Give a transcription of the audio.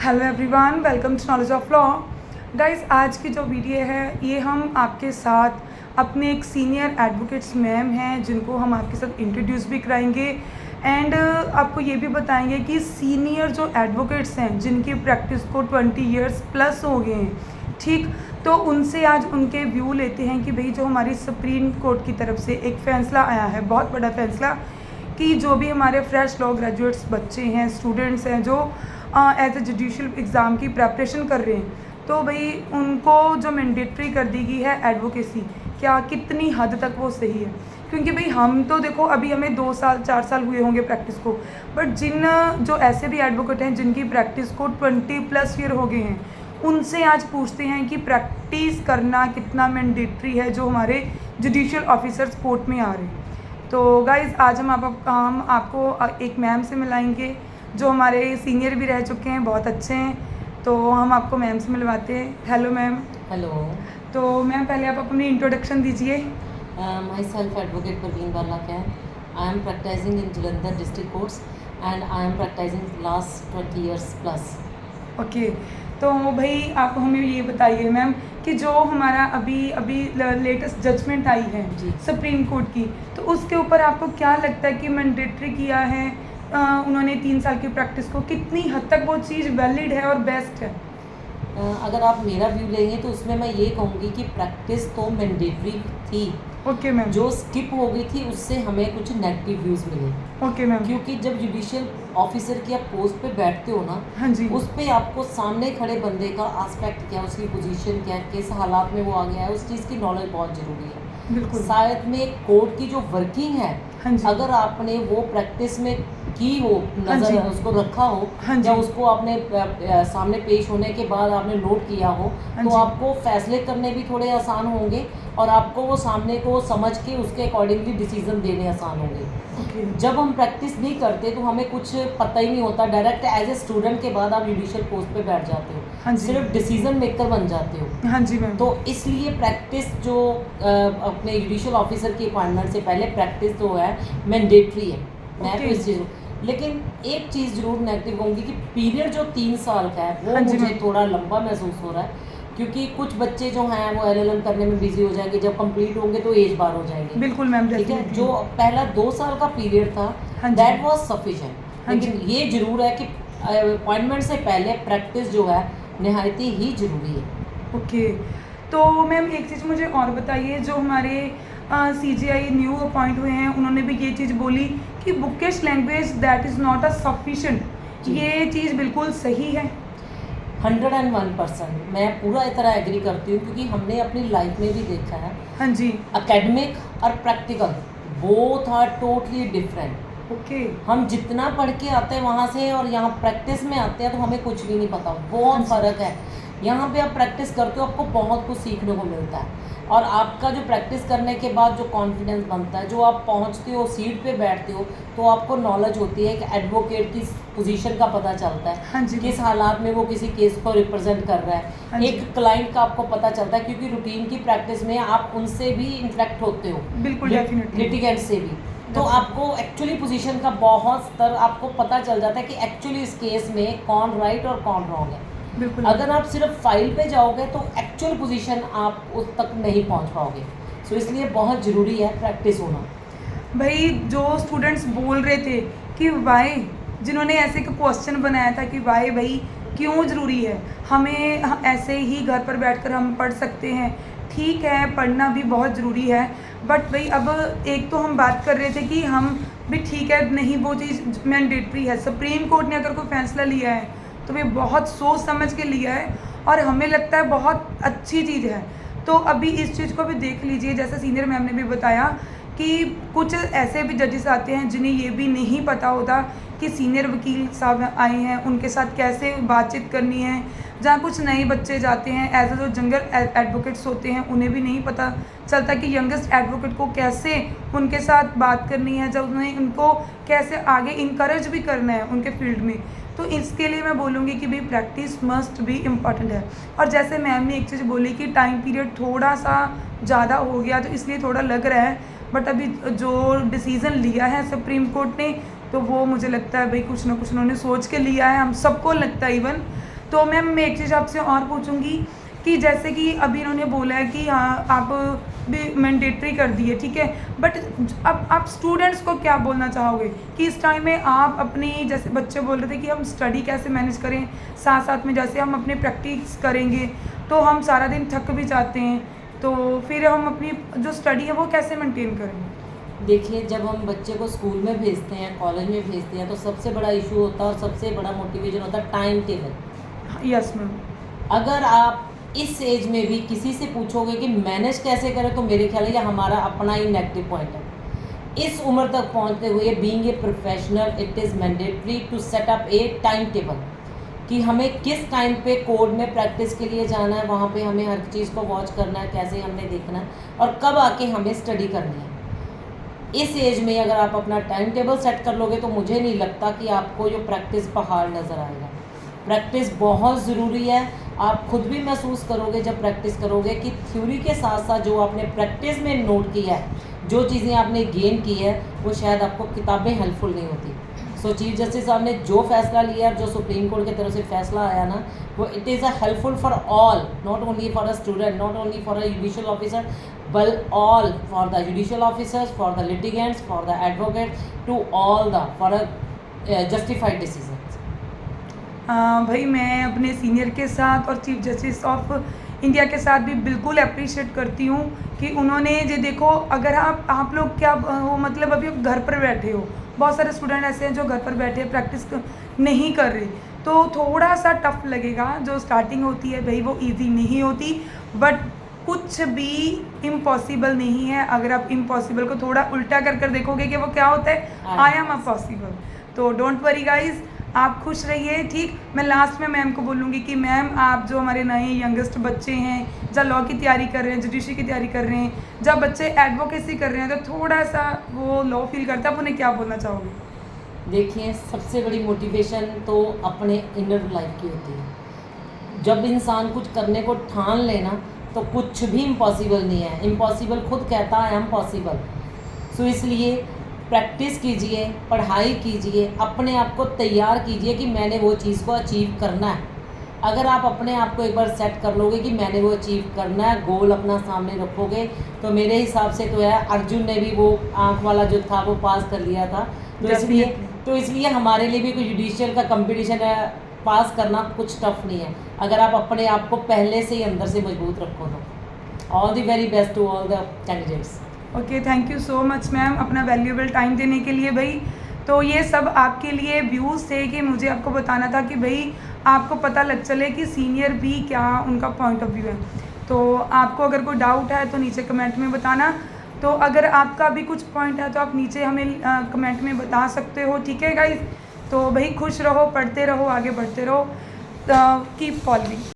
Hello everyone, welcome to knowledge of law. Guys, आज की जो वीडियो है ये हम आपके साथ अपने एक सीनियर एडवोकेट्स मैम हैं जिनको हम आपके साथ इंट्रोड्यूस भी कराएंगे एंड आपको ये भी बताएंगे कि सीनियर जो एडवोकेट्स हैं जिनकी प्रैक्टिस को 20 इयर्स प्लस हो गए हैं, ठीक, तो उनसे आज उनके व्यू लेते हैं कि भाई जो हमारी सुप्रीम कोर्ट की तरफ से एक फ़ैसला आया है, बहुत बड़ा फ़ैसला, कि जो भी हमारे फ्रेश लॉ ग्रेजुएट्स बच्चे हैं, स्टूडेंट्स हैं जो एज ए जुडिशल एग्ज़ाम की प्रेपरेशन कर रहे हैं, तो भाई उनको जो मैंडेटरी कर दी गई है एडवोकेसी, क्या कितनी हद तक वो सही है। क्योंकि भाई हम तो देखो अभी हमें 2 साल 4 साल हुए होंगे प्रैक्टिस को, बट जिन जो ऐसे भी एडवोकेट हैं जिनकी प्रैक्टिस को 20+ ईयर हो गए हैं, उनसे आज पूछते हैं कि प्रैक्टिस करना कितना मैंडेटरी है जो हमारे जुडिशल ऑफिसर्स कोर्ट में आ रहे हैं। तो गाइज़, आज हम आपको एक मैम से मिलाएंगे जो हमारे सीनियर भी रह चुके हैं, बहुत अच्छे हैं, तो हम आपको मैम से मिलवाते हैं। Hello ma'am. हेलो। तो मैम पहले आप अपनी इंट्रोडक्शन दीजिए। Myself advocate Parveen Bala कैन। I am practising in Jalandhar district courts and I am practising last 20 years plus. Okay, तो भाई आप हमें ये बताइए मैम कि जो हमारा अभी लेटेस्ट जजमेंट आई है जी सुप्रीम कोर्ट की, तो उसके ऊपर आपको क्या लगता है कि मैंडेटरी किया है उन्होंने 3 साल की प्रैक्टिस को, कितनी हद तक वो चीज़ वैलिड है और बेस्ट है? अगर आप मेरा व्यू लेंगे तो उसमें मैं ये कहूँगी कि प्रैक्टिस तो मैंडेटरी थी। Okay ma'am. जो स्किप हो गई थी उससे हमें कुछ नेगेटिव व्यूज़ मिले। Okay ma'am. क्योंकि जब जुडिशियल ऑफिसर की आप पोस्ट पे बैठते हो ना, हाँ जी। उस पे आपको सामने खड़े बंदे का एस्पेक्ट क्या है, उसकी पोजीशन क्या है, किस हालात में वो आ गया है, उस चीज़ की नॉलेज बहुत ज़रूरी है। बिल्कुल। शायद में कोर्ट की जो वर्किंग है, हाँ जी। अगर आपने वो प्रैक्टिस में की हो, हाँ जी। नज़र उसको रखा हो, हाँ जी। या उसको आपने सामने पेश होने के बाद आपने नोट किया हो, हाँ तो जी। आपको फैसले करने भी थोड़े आसान होंगे और आपको वो सामने को समझ के उसके अकॉर्डिंगली डिसीजन देने आसान होंगे। ओके। जब हम प्रैक्टिस नहीं करते तो हमें कुछ पता ही नहीं होता, डायरेक्ट एज ए स्टूडेंट के बाद आप जुडिशियल पोस्ट पे बैठ जाते हो। हाँ जी। सिर्फ डिसीजन मेकर बन जाते हो। हाँ जी मैम। तो इसलिए प्रैक्टिस जो अपने जुडिशियल ऑफिसर की अपॉइंटमेंट से पहले प्रैक्टिस तो है मैंडेटरी है। मैं तो इस चीज़, लेकिन एक चीज़ जरूर नेगेटिव कहूँगी कि पीरियड जो 3 साल का है वो हाँ जी मुझे मैम। थोड़ा लंबा महसूस हो रहा है। क्योंकि कुछ बच्चे जो हैं वो LLM करने में बिजी हो जाएंगे, जब कंप्लीट होंगे तो एज बार हो जाएंगे। बिल्कुल मैम, ठीक है, डेफिनेटली। जो पहला 2 साल का पीरियड था हाँ जी। That was sufficient. हाँ लेकिन ये जरूर है कि अपॉइंटमेंट से पहले प्रैक्टिस जो है निहायत ही जरूरी है। ओके, तो मैम एक चीज़ मुझे और बताइए, जो हमारे CJI न्यू अपॉइंट हुए हैं उन्होंने भी ये चीज़ बोली कि bookish language that is not a sufficient, ये चीज़ बिल्कुल सही है? 101% मैं पूरा तरह एग्री करती हूँ, क्योंकि हमने अपनी लाइफ में भी देखा है हाँ जी। एकेडमिक और practical both are totally different. Okay. हम जितना पढ़ के आते हैं वहाँ से और यहाँ प्रैक्टिस में आते हैं तो हमें कुछ भी नहीं पता, बहुत फ़र्क है। यहाँ पे आप प्रैक्टिस करते हो, आपको बहुत कुछ सीखने को मिलता है, और आपका जो प्रैक्टिस करने के बाद जो कॉन्फिडेंस बनता है, जो आप पहुँचते हो सीट पे बैठते हो, तो आपको नॉलेज होती है कि एडवोकेट की पोजीशन का पता चलता है। हाँ जी। किस हालात में वो किसी केस को रिप्रेजेंट कर रहा हाँ है, जी। एक क्लाइंट का आपको पता चलता है, क्योंकि रूटीन की प्रैक्टिस में आप उनसे भी इंटरेक्ट होते हो, बिल्कुल, डेफिनेटली। लिटिगेंट से भी, तो आपको एक्चुअली पोजीशन का बहुत स्तर आपको पता चल जाता है कि एक्चुअली इस केस में कौन राइट और कौन रॉन्ग है। बिल्कुल। अगर आप सिर्फ फाइल पे जाओगे तो एक्चुअल पोजीशन आप उस तक नहीं पहुंच पाओगे। सो इसलिए बहुत ज़रूरी है प्रैक्टिस होना। भाई जो स्टूडेंट्स बोल रहे थे कि वाई, जिन्होंने ऐसे एक क्वेश्चन बनाया था कि वाई भाई क्यों ज़रूरी है, हमें ऐसे ही घर पर बैठकर हम पढ़ सकते हैं, ठीक है पढ़ना भी बहुत ज़रूरी है, बट भाई अब एक तो हम बात कर रहे थे कि हम भी ठीक है, नहीं वो चीज़ मैंडेटरी है। सुप्रीम कोर्ट ने अगर कोई फैसला लिया है तो वे बहुत सोच समझ के लिया है और हमें लगता है बहुत अच्छी चीज़ है। तो अभी इस चीज़ को भी देख लीजिए, जैसा सीनियर मैम ने भी बताया कि कुछ ऐसे भी जजेस आते हैं जिन्हें ये भी नहीं पता होता कि सीनियर वकील साहब आए हैं उनके साथ कैसे बातचीत करनी है। जहाँ कुछ नए बच्चे जाते हैं, एज ए जो जंगर एडवोकेट्स होते हैं उन्हें भी नहीं पता चलता कि यंगेस्ट एडवोकेट को कैसे उनके साथ बात करनी है, जब उन्हें उनको कैसे आगे इनकरेज भी करना है उनके फील्ड में। तो इसके लिए मैं बोलूँगी कि भाई प्रैक्टिस मस्ट भी इम्पॉर्टेंट है। और जैसे मैम ने एक चीज़ बोली कि टाइम पीरियड थोड़ा सा ज़्यादा हो गया तो इसलिए थोड़ा लग रहा है, बट अभी जो डिसीज़न लिया है सुप्रीम कोर्ट ने, तो वो मुझे लगता है भाई कुछ ना कुछ उन्होंने सोच के लिया है, हम सबको लगता है इवन। तो मैम मैं एक चीज़ आपसे और पूछूंगी कि जैसे कि अभी इन्होंने बोला है कि हाँ आप भी मैंडेटरी कर दिए, ठीक है, बट अब आप स्टूडेंट्स को क्या बोलना चाहोगे कि इस टाइम में आप अपनी, जैसे बच्चे बोल रहे थे कि हम स्टडी कैसे मैनेज करें, साथ साथ में जैसे हम अपनी प्रैक्टिस करेंगे तो हम सारा दिन थक भी जाते हैं, तो फिर हम अपनी जो स्टडी है वो कैसे मेंटेन करें? देखिए, जब हम बच्चे को स्कूल में भेजते हैं, कॉलेज में भेजते हैं, तो सबसे बड़ा इशू होता है और सबसे बड़ा मोटिवेशन होता है टाइम टेबल। Yes ma'am. अगर आप इस एज में भी किसी से पूछोगे कि मैनेज कैसे करें, तो मेरे ख्याल है ये हमारा अपना ही नेगेटिव पॉइंट है। इस उम्र तक पहुंचते हुए being a professional it is mandatory to set up a time table कि हमें किस टाइम पे कोड में प्रैक्टिस के लिए जाना है, वहाँ पे हमें हर चीज़ को वॉच करना है, कैसे हमने देखना है और कब आके हमें स्टडी करनी है। इस एज में अगर आप अपना टाइम टेबल सेट कर लोगे तो मुझे नहीं लगता कि आपको जो प्रैक्टिस पहाड़ नज़र आएगा। प्रैक्टिस बहुत ज़रूरी है। आप खुद भी महसूस करोगे जब प्रैक्टिस करोगे कि थ्योरी के साथ साथ जो आपने प्रैक्टिस में नोट किया है, जो चीज़ें आपने गेन की है, वो शायद आपको किताबें हेल्पफुल नहीं होती। सो चीफ जस्टिस साहब ने जो फैसला लिया, जो सुप्रीम कोर्ट की तरफ से फैसला आया ना, वो it is a helpful for all, not only for a student, not only for a judicial officer, but all, for the judicial officers, for the litigants, for the advocates, to all the for a justified decision. भाई मैं अपने senior के साथ और chief justice of India के साथ भी बिल्कुल अप्रिशिएट करती हूँ कि उन्होंने ये देखो, अगर आप लोग क्या वो मतलब अभी घर पर बैठे हो, बहुत सारे स्टूडेंट ऐसे हैं जो घर पर बैठे प्रैक्टिस नहीं कर रहे, तो थोड़ा सा टफ लगेगा। जो स्टार्टिंग होती है भाई वो इजी नहीं होती, बट कुछ भी इम्पॉसिबल नहीं है। अगर आप इम्पॉसिबल को थोड़ा उल्टा कर कर देखोगे कि वो क्या होता है, आई एम अ पॉसिबल। तो डोंट वरी गाइज, आप खुश रहिए, ठीक। मैं लास्ट में मैम को बोलूँगी कि मैम आप जो हमारे नए यंगेस्ट बच्चे हैं, जब लॉ की तैयारी कर रहे हैं, जुडिशरी की तैयारी कर रहे हैं, जब बच्चे एडवोकेसी कर रहे हैं, तो थोड़ा सा वो लॉ फील करता है, आप उन्हें क्या बोलना चाहोगे? देखिए, सबसे बड़ी मोटिवेशन तो अपने इनर लाइफ की होती है। जब इंसान कुछ करने को ठान लेना तो कुछ भी इम्पॉसिबल नहीं है। इम्पॉसिबल खुद कहता है आई एम पॉसिबल। सो इसलिए प्रैक्टिस कीजिए, पढ़ाई कीजिए, अपने आप को तैयार कीजिए कि मैंने वो चीज़ को अचीव करना है। अगर आप अपने आप को एक बार सेट कर लोगे कि मैंने वो अचीव करना है, गोल अपना सामने रखोगे, तो मेरे हिसाब से तो है अर्जुन ने भी वो आँख वाला जो था वो पास कर लिया था। तो इसलिए हमारे लिए भी कोई जुडिशियल का कंपटीशन है, पास करना कुछ टफ नहीं है, अगर आप अपने आप को पहले से ही अंदर से मजबूत रखो तो। All the very best to all the candidates. Okay, thank you so much ma'am अपना वैल्यूएबल टाइम देने के लिए। भाई तो ये सब आपके लिए व्यूज़ थे कि मुझे आपको बताना था कि भाई आपको पता लग चले कि सीनियर भी क्या उनका पॉइंट ऑफ व्यू है। तो आपको अगर कोई डाउट है तो नीचे कमेंट में बताना। तो अगर आपका भी कुछ पॉइंट है तो आप नीचे हमें कमेंट में बता सकते हो, ठीक है गाइज। तो भाई खुश रहो, पढ़ते रहो, आगे बढ़ते रहो, कीप फॉलोइंग।